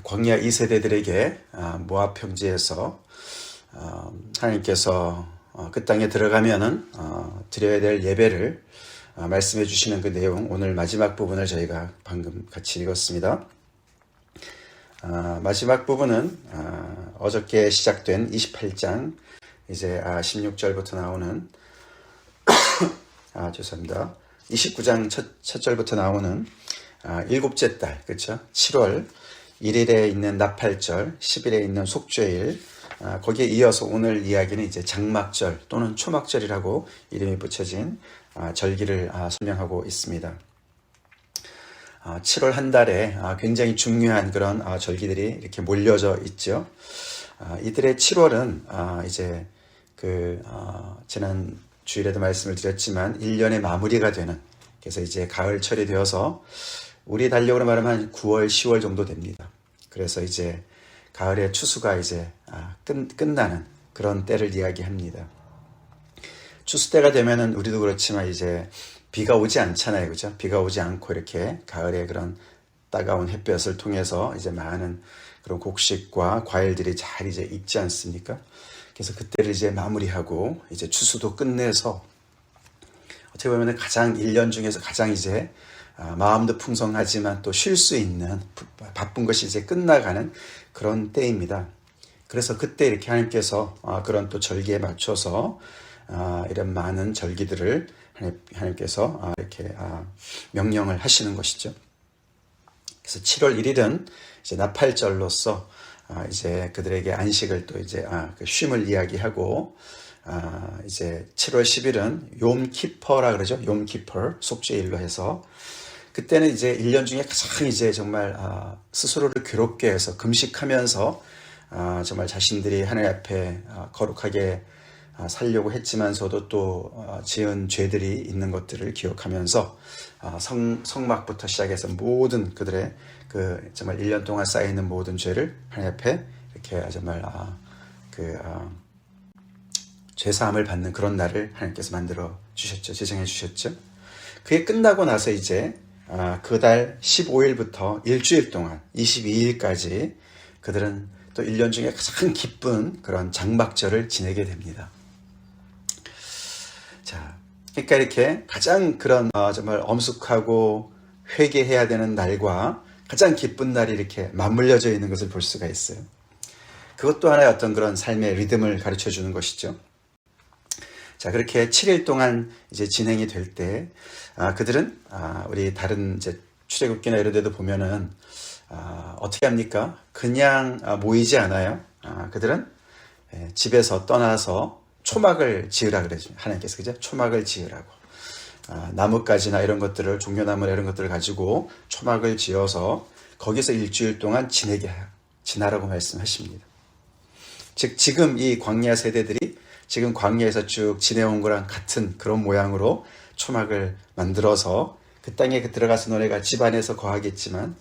광야 2세대들에게 모압 평지에서 하나님께서 그 땅에 들어가면은 드려야 될 예배를 말씀해 주시는 그 내용, 오늘 마지막 부분을 저희가 방금 같이 읽었습니다. 마지막 부분은 어저께 시작된 28장 이제 16절부터 나오는 죄송합니다. 29장 첫 절부터 나오는 일곱째 달, 그렇죠? 7월 1일에 있는 나팔절, 10일에 있는 속죄일, 거기에 이어서 오늘 이야기는 이제 장막절 또는 초막절이라고 이름이 붙여진 절기를 설명하고 있습니다. 7월 한 달에 굉장히 중요한 그런 절기들이 이렇게 몰려져 있죠. 이들의 7월은 이제 지난 주일에도 말씀을 드렸지만 1년의 마무리가 되는, 그래서 이제 가을철이 되어서 우리 달력으로 말하면 한 9월, 10월 정도 됩니다. 그래서 이제 가을의 추수가 이제 끝나는 그런 때를 이야기합니다. 추수 때가 되면은 우리도 그렇지만 이제 비가 오지 않잖아요, 그죠? 비가 오지 않고 이렇게 가을의 그런 따가운 햇볕을 통해서 이제 많은 그런 곡식과 과일들이 잘 이제 익지 않습니까? 그래서 그때를 이제 마무리하고 이제 추수도 끝내서 어떻게 보면 가장 1년 중에서 가장 이제 마음도 풍성하지만 또 쉴 수 있는 바쁜 것이 이제 끝나가는 그런 때입니다. 그래서 그때 이렇게 하나님께서 그런 또 절기에 맞춰서 이런 많은 절기들을 하나님께서 이렇게 명령을 하시는 것이죠. 그래서 7월 1일은 이제 나팔절로서 이제 그들에게 안식을 또 이제 그 쉼을 이야기하고, 이제 7월 10일은 욤키퍼라 그러죠. 욤키퍼 속죄일로 해서 그때는 이제 1년 중에 가장 이제 정말 스스로를 괴롭게 해서 금식하면서 정말 자신들이 하나님 앞에 거룩하게 살려고 했지만서도 또 지은 죄들이 있는 것들을 기억하면서 성막부터 시작해서 모든 그들의 그 정말 1년 동안 쌓여있는 모든 죄를 하나님 앞에 이렇게 정말 죄사함을 받는 그런 날을 하나님께서 만들어 주셨죠. 제정해 주셨죠. 그게 끝나고 나서 이제 그 달 15일부터 일주일 동안 22일까지 그들은 또 1년 중에 가장 기쁜 그런 장막절을 지내게 됩니다. 자, 그러니까 이렇게 가장 그런 정말 엄숙하고 회개해야 되는 날과 가장 기쁜 날이 이렇게 맞물려져 있는 것을 볼 수가 있어요. 그것도 하나의 어떤 그런 삶의 리듬을 가르쳐 주는 것이죠. 자, 그렇게 7일 동안 이제 진행이 될 때, 그들은, 우리 다른 이제 출애굽기나 이런 데도 보면은, 어떻게 합니까? 그냥 모이지 않아요. 그들은 집에서 떠나서 초막을 지으라 그러죠. 하나님께서, 그죠? 초막을 지으라고. 나뭇가지나 이런 것들을, 종려나무나 이런 것들을 가지고 초막을 지어서 거기서 일주일 동안 지나라고 말씀하십니다. 즉, 지금 이 광야 세대들이 지금 광야에서 쭉 지내온 거랑 같은 그런 모양으로 초막을 만들어서 그 땅에 들어가서 너네가 집 안에서 거하겠지만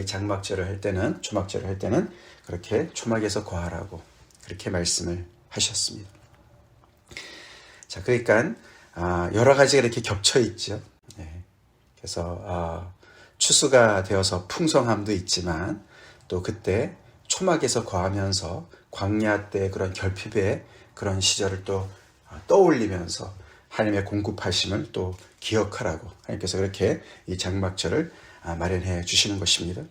이 장막절을 할 때는, 초막절을 할 때는 그렇게 초막에서 거하라고 그렇게 말씀을 하셨습니다. 자, 그러니까 여러 가지가 이렇게 겹쳐 있죠. 그래서 추수가 되어서 풍성함도 있지만 또 그때 초막에서 거하면서 광야 때 그런 결핍의 그런 시절을 또 떠올리면서 하나님의 공급하심을 또 기억하라고 하나님께서 그렇게 이 장막절을 마련해 주시는 것입니다.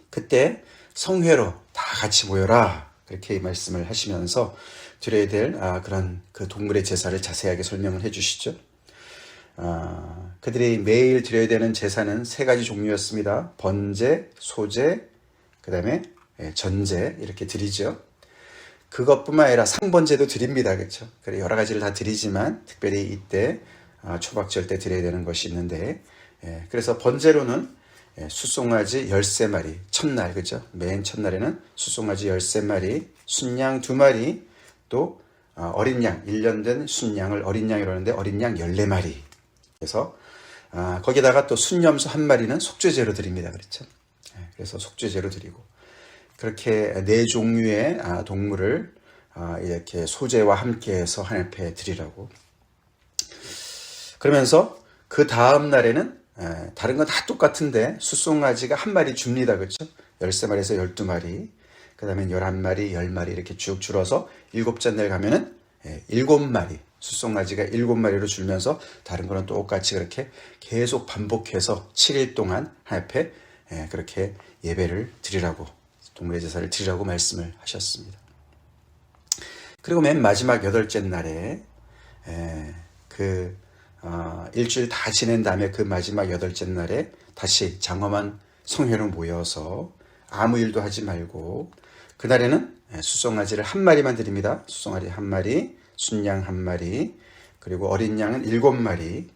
그때 성회로 다 같이 모여라 그렇게 말씀을 하시면서 드려야 될 그런 그 동물의 제사를 자세하게 설명을 해 주시죠. 그들이 매일 드려야 되는 제사는 3가지 종류였습니다. 번제, 소제, 그 다음에 전제 이렇게 드리죠. 그것뿐만 아니라 상번제도 드립니다. 그렇죠? 그래 여러 가지를 다 드리지만 특별히 이때 초막절 때 드려야 되는 것이 있는데, 그래서 번제로는 숫송아지 13마리, 첫날, 그죠? 맨 첫날에는 숫송아지 13마리, 순양 2마리, 또 어린 양, 1년 된 순양을 어린 양이라고 하는데 어린 양 14마리. 그래서 거기다가 또 순염소 1마리는 속죄제로 드립니다. 그렇죠? 그래서 속죄제로 드리고, 그렇게 4종류의 동물을 이렇게 소제와 함께해서 하나님 앞에 드리라고. 그러면서 그 다음 날에는 다른 건 다 똑같은데 숫송아지가 1마리 줍니다. 그렇죠? 13마리에서 12마리, 그 다음에 11마리, 10마리 이렇게 쭉 줄어서 7째 날 가면은 7마리, 숫송아지가 7마리로 줄면서 다른 거는 똑같이 그렇게 계속 반복해서 7일 동안 하나님 앞에 그렇게 예배를 드리라고, 동물의 제사를 드리라고 말씀을 하셨습니다. 그리고 맨 마지막 8째 날에 일주일 다 지낸 다음에 그 마지막 8째 날에 다시 장엄한 성회로 모여서 아무 일도 하지 말고, 그날에는 수송아지를 1마리만 드립니다. 수송아지 1마리, 순양 1마리, 그리고 어린 양은 7마리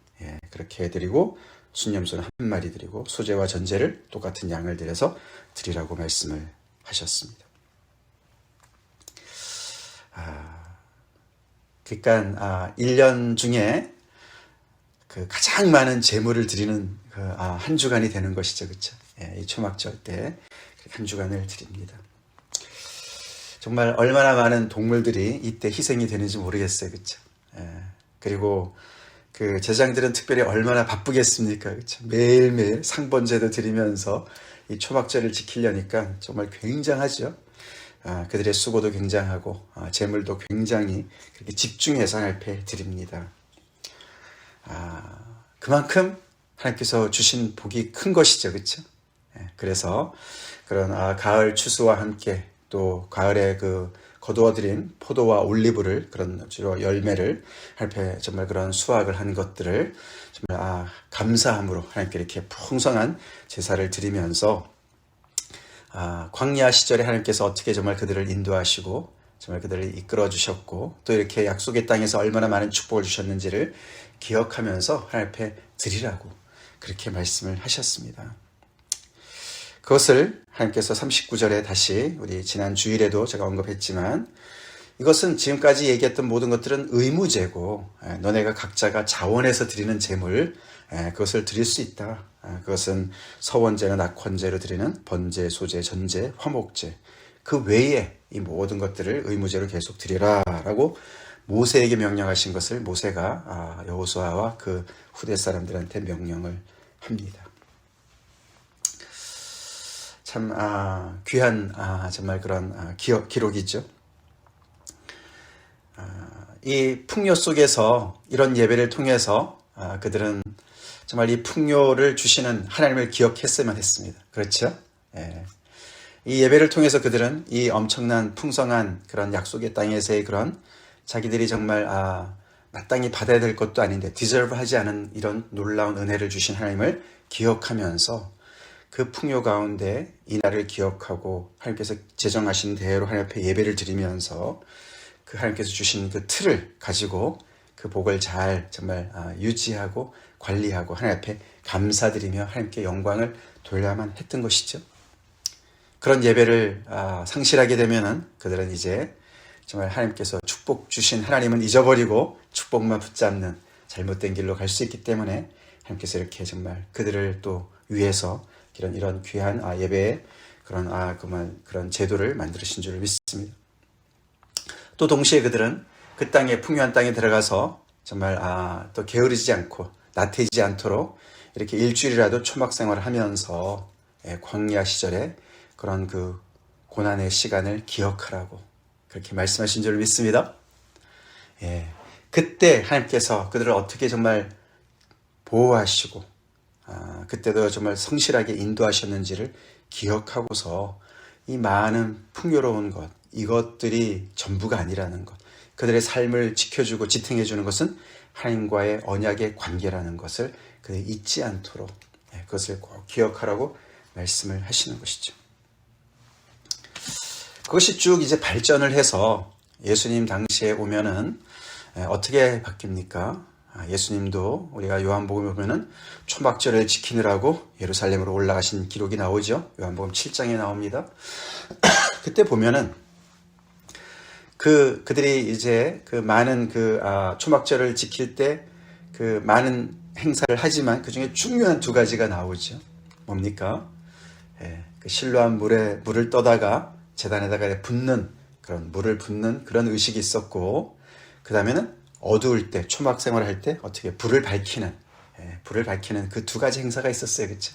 그렇게 드리고, 순염소는 1마리 드리고, 소제와 전제를 똑같은 양을 드려서 드리라고 말씀을 하셨습니다. 그러니까 1년 중에 그 가장 많은 제물을 드리는 한 주간이 되는 것이죠, 그렇죠? 이 초막절 때 한 주간을 드립니다. 정말 얼마나 많은 동물들이 이때 희생이 되는지 모르겠어요, 그렇죠? 그리고 그 제장들은 특별히 얼마나 바쁘겠습니까, 그렇죠? 매일매일 상번제도 드리면서 이 초막절을 지키려니까 정말 굉장하죠. 그들의 수고도 굉장하고 재물도 굉장히 그렇게 집중해서 하나님 앞에 드립니다. 그만큼 하나님께서 주신 복이 큰 것이죠, 그렇죠? 그래서 그런 가을 추수와 함께 또 가을에 그 거두어들인 포도와 올리브를, 그런 주로 열매를 하나님 앞에 정말 그런 수확을 한 것들을 정말 감사함으로 하나님께 이렇게 풍성한 제사를 드리면서 광야 시절에 하나님께서 어떻게 정말 그들을 인도하시고 정말 그들을 이끌어 주셨고, 또 이렇게 약속의 땅에서 얼마나 많은 축복을 주셨는지를 기억하면서 하나님 앞에 드리라고 그렇게 말씀을 하셨습니다. 그것을 하나님께서 39절에 다시, 우리 지난 주일에도 제가 언급했지만, 이것은 지금까지 얘기했던 모든 것들은 의무제고, 너네가 각자가 자원해서 드리는 제물, 그것을 드릴 수 있다. 그것은 서원제나 낙헌제로 드리는 번제, 소제, 전제, 화목제, 그 외에 이 모든 것들을 의무제로 계속 드리라 라고 모세에게 명령하신 것을 모세가 여호수아와 그 후대 사람들한테 명령을 합니다. 참 귀한 정말 그런 기록이죠. 이 풍요 속에서 이런 예배를 통해서 그들은 정말 이 풍요를 주시는 하나님을 기억했으면 했습니다. 그렇죠? 이 예배를 통해서 그들은 이 엄청난 풍성한 그런 약속의 땅에서의 그런 자기들이 정말 마땅히 받아야 될 것도 아닌데 디저브 하지 않은 이런 놀라운 은혜를 주신 하나님을 기억하면서 그 풍요 가운데 이 날을 기억하고 하나님께서 제정하신 대로 하나님 앞에 예배를 드리면서 그 하나님께서 주신 그 틀을 가지고 그 복을 잘 정말 유지하고 관리하고 하나님 앞에 감사드리며 하나님께 영광을 돌려야만 했던 것이죠. 그런 예배를 상실하게 되면은 그들은 이제 정말 하나님께서 축복 주신 하나님은 잊어버리고 축복만 붙잡는 잘못된 길로 갈 수 있기 때문에 하나님께서 이렇게 정말 그들을 또 위해서 이런 귀한 예배의 그런 제도를 만드신 줄을 믿습니다. 또 동시에 그들은 그 땅에 풍요한 땅에 들어가서 정말 또 게으르지 않고 나태해지지 않도록 이렇게 일주일이라도 초막 생활을 하면서 광야 시절에 그런 그 고난의 시간을 기억하라고 그렇게 말씀하신 줄을 믿습니다. 그때 하나님께서 그들을 어떻게 정말 보호하시고 그때도 정말 성실하게 인도하셨는지를 기억하고서 이 많은 풍요로운 것, 이것들이 전부가 아니라는 것, 그들의 삶을 지켜주고 지탱해주는 것은 하나님과의 언약의 관계라는 것을 그들이 잊지 않도록 그것을 꼭 기억하라고 말씀을 하시는 것이죠. 그것이 쭉 이제 발전을 해서 예수님 당시에 오면은 어떻게 바뀝니까? 예수님도 우리가 요한복음에 보면은 초막절을 지키느라고 예루살렘으로 올라가신 기록이 나오죠. 요한복음 7장에 나옵니다. 그때 보면은 그들이 이제 그 많은 초막절을 지킬 때 그 많은 행사를 하지만 그 중에 중요한 두 가지가 나오죠. 뭡니까? 그 실로암 물을 떠다가 제단에다가 붓는 그런 물을 붓는 그런 의식이 있었고, 그 다음에는 어두울 때 초막 생활할 때 어떻게 불을 밝히는 그 두 가지 행사가 있었어요, 그렇죠?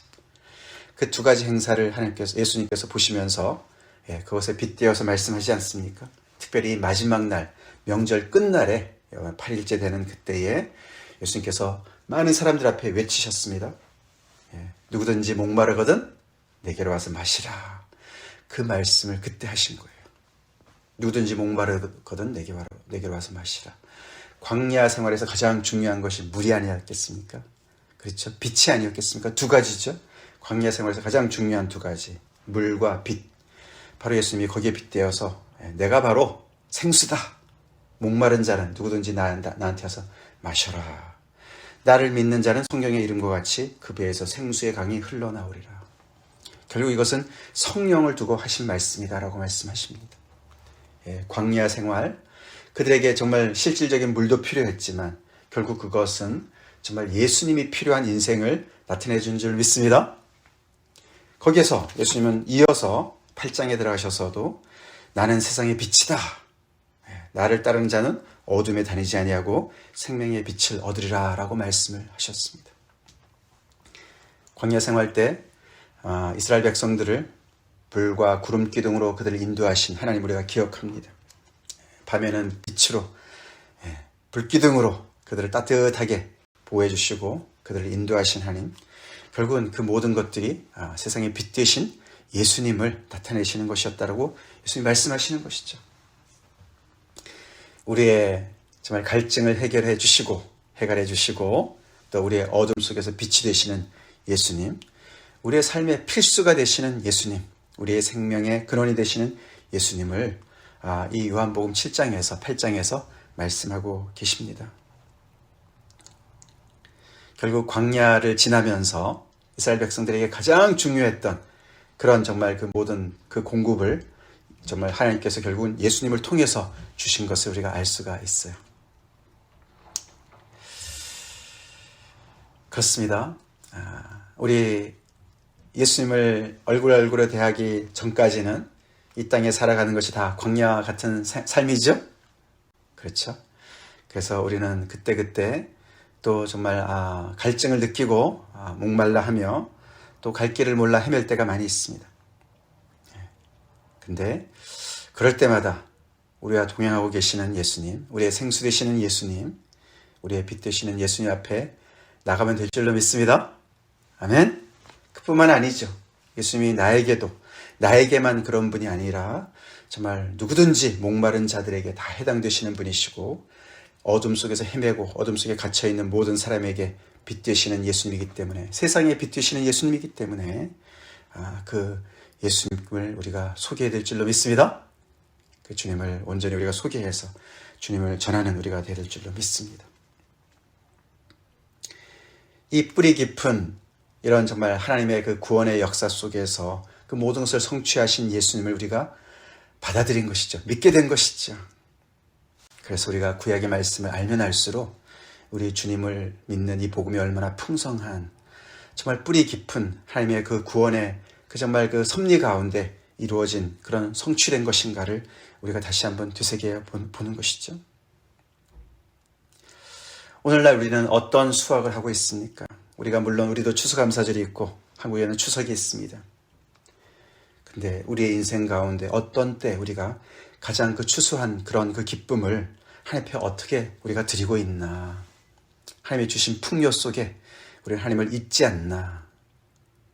그 두 가지 행사를 예수님께서 보시면서 그것에 빗대어서 말씀하지 않습니까? 특별히 마지막 날, 명절 끝날에 8일째 되는 그때에 예수님께서 많은 사람들 앞에 외치셨습니다. 누구든지 목마르거든 내게로 와서 마시라. 그 말씀을 그때 하신 거예요. 누구든지 목마르거든 내게로 와서 마시라. 광야 생활에서 가장 중요한 것이 물이 아니었겠습니까? 그렇죠? 빛이 아니었겠습니까? 두 가지죠. 광야 생활에서 가장 중요한 두 가지, 물과 빛. 바로 예수님이 거기에 빗대어서 내가 바로 생수다. 목마른 자는 누구든지 나한테 와서 마셔라. 나를 믿는 자는 성경의 이름과 같이 그 배에서 생수의 강이 흘러나오리라. 결국 이것은 성령을 두고 하신 말씀이다라고 말씀하십니다. 광야 생활, 그들에게 정말 실질적인 물도 필요했지만 결국 그것은 정말 예수님이 필요한 인생을 나타내 준 줄 믿습니다. 거기에서 예수님은 이어서 8장에 들어가셔서도 나는 세상의 빛이다. 나를 따르는 자는 어둠에 다니지 아니하고 생명의 빛을 얻으리라 라고 말씀을 하셨습니다. 광야 생활 때 이스라엘 백성들을 불과 구름 기둥으로 그들을 인도하신 하나님 우리가 기억합니다. 밤에는 빛으로, 불기둥으로 그들을 따뜻하게 보호해 주시고 그들을 인도하신 하나님, 결국은 그 모든 것들이 세상의 빛 되신 예수님을 나타내시는 것이었다라고 예수님이 말씀하시는 것이죠. 우리의 정말 갈증을 해결해 주시고 해결해 주시고 또 우리의 어둠 속에서 빛이 되시는 예수님, 우리의 삶의 필수가 되시는 예수님, 우리의 생명의 근원이 되시는 예수님을 이 요한복음 7장에서 8장에서 말씀하고 계십니다. 결국 광야를 지나면서 이스라엘 백성들에게 가장 중요했던 그런 정말 그 모든 그 공급을 정말 하나님께서 결국은 예수님을 통해서 주신 것을 우리가 알 수가 있어요. 그렇습니다. 우리 예수님을 얼굴에 대하기 전까지는 이 땅에 살아가는 것이 다 광야 같은 삶이죠? 그렇죠? 그래서 우리는 그때그때 또 정말 갈증을 느끼고 목말라 하며 또 갈 길을 몰라 헤맬 때가 많이 있습니다. 근데 그럴 때마다 우리와 동행하고 계시는 예수님, 우리의 생수 되시는 예수님, 우리의 빛 되시는 예수님 앞에 나가면 될 줄로 믿습니다. 아멘. 그뿐만 아니죠. 예수님이 나에게만 그런 분이 아니라 정말 누구든지 목마른 자들에게 다 해당되시는 분이시고 어둠 속에서 헤매고 어둠 속에 갇혀있는 모든 사람에게 빛 되시는 예수님이기 때문에, 세상에 빛 되시는 예수님이기 때문에 그 예수님을 우리가 소개해야 될 줄로 믿습니다. 그 주님을 온전히 우리가 소개해서 주님을 전하는 우리가 되야 될 줄로 믿습니다. 이 뿌리 깊은 이런 정말 하나님의 그 구원의 역사 속에서 그 모든 것을 성취하신 예수님을 우리가 받아들인 것이죠. 믿게 된 것이죠. 그래서 우리가 구약의 말씀을 알면 알수록 우리 주님을 믿는 이 복음이 얼마나 풍성한, 정말 뿌리 깊은 하나님의 그 구원의 그 정말 그 섭리 가운데 이루어진 그런 성취된 것인가를 우리가 다시 한번 되새겨 보는 것이죠. 오늘날 우리는 어떤 수확을 하고 있습니까? 물론 우리도 추수감사절이 있고 한국에는 추석이 있습니다. 근데 우리의 인생 가운데 어떤 때 우리가 가장 그 추수한 그런 그 기쁨을 하나님 앞에 어떻게 우리가 드리고 있나? 하나님이 주신 풍요 속에 우리는 하나님을 잊지 않나?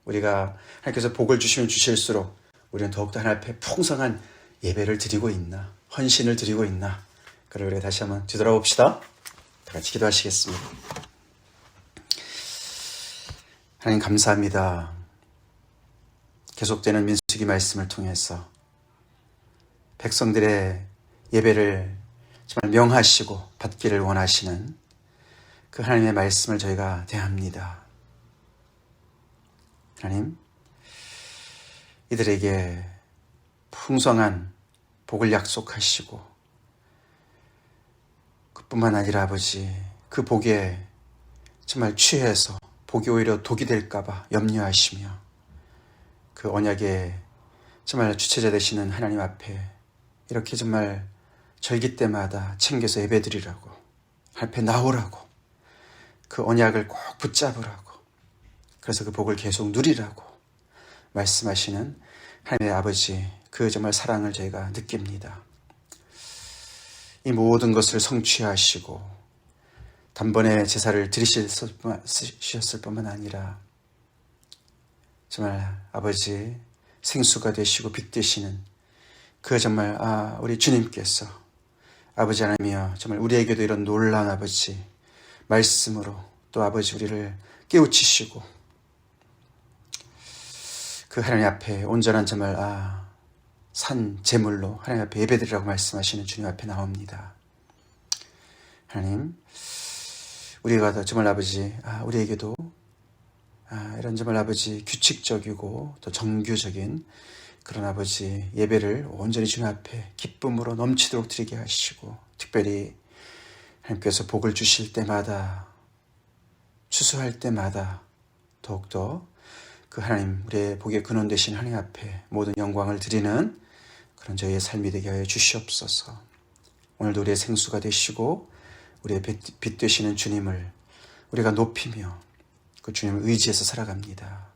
우리가 하나님께서 복을 주시면 주실수록 우리는 더욱더 하나님 앞에 풍성한 예배를 드리고 있나? 헌신을 드리고 있나? 그걸 우리가 다시 한번 뒤돌아봅시다. 다 같이 기도하시겠습니다. 하나님 감사합니다. 계속되는 민수기 말씀을 통해서 백성들의 예배를 정말 명하시고 받기를 원하시는 그 하나님의 말씀을 저희가 대합니다. 하나님, 이들에게 풍성한 복을 약속하시고 그뿐만 아니라 아버지, 그 복에 정말 취해서 복이 오히려 독이 될까봐 염려하시며 그 언약의 정말 주체자 되시는 하나님 앞에 이렇게 정말 절기 때마다 챙겨서 예배드리라고, 앞에 나오라고, 그 언약을 꼭 붙잡으라고, 그래서 그 복을 계속 누리라고 말씀하시는 하나님의 아버지 그 정말 사랑을 저희가 느낍니다. 이 모든 것을 성취하시고 단번에 제사를 드리셨을 뿐만 아니라 정말 아버지 생수가 되시고 빛 되시는 그 정말 우리 주님께서 아버지 하나님이여 정말 우리에게도 이런 놀라운 아버지 말씀으로 또 아버지 우리를 깨우치시고 그 하나님 앞에 온전한 정말 산 제물로 하나님 앞에 예배드리라고 말씀하시는 주님 앞에 나옵니다. 하나님 우리가 정말 아버지 우리에게도 이런 정말 아버지 규칙적이고 또 정규적인 그런 아버지 예배를 온전히 주님 앞에 기쁨으로 넘치도록 드리게 하시고 특별히 하나님께서 복을 주실 때마다 추수할 때마다 더욱더 그 하나님 우리의 복의 근원 되신 하나님 앞에 모든 영광을 드리는 그런 저희의 삶이 되게 하여 주시옵소서. 오늘도 우리의 생수가 되시고 우리의 빛 되시는 주님을 우리가 높이며 그 주님을 의지해서 살아갑니다.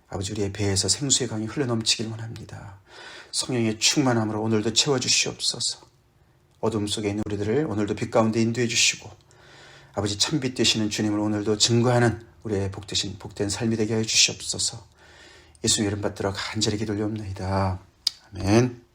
아버지 우리의 배에서 생수의 강이 흘러넘치길 원합니다. 성령의 충만함으로 오늘도 채워주시옵소서. 어둠 속에 있는 우리들을 오늘도 빛 가운데 인도해 주시고 아버지 참빛 되시는 주님을 오늘도 증거하는 우리의 복된 삶이 되게 하여 주시옵소서. 예수 이름 받들어 간절히 기도를 올리옵나이다. 아멘.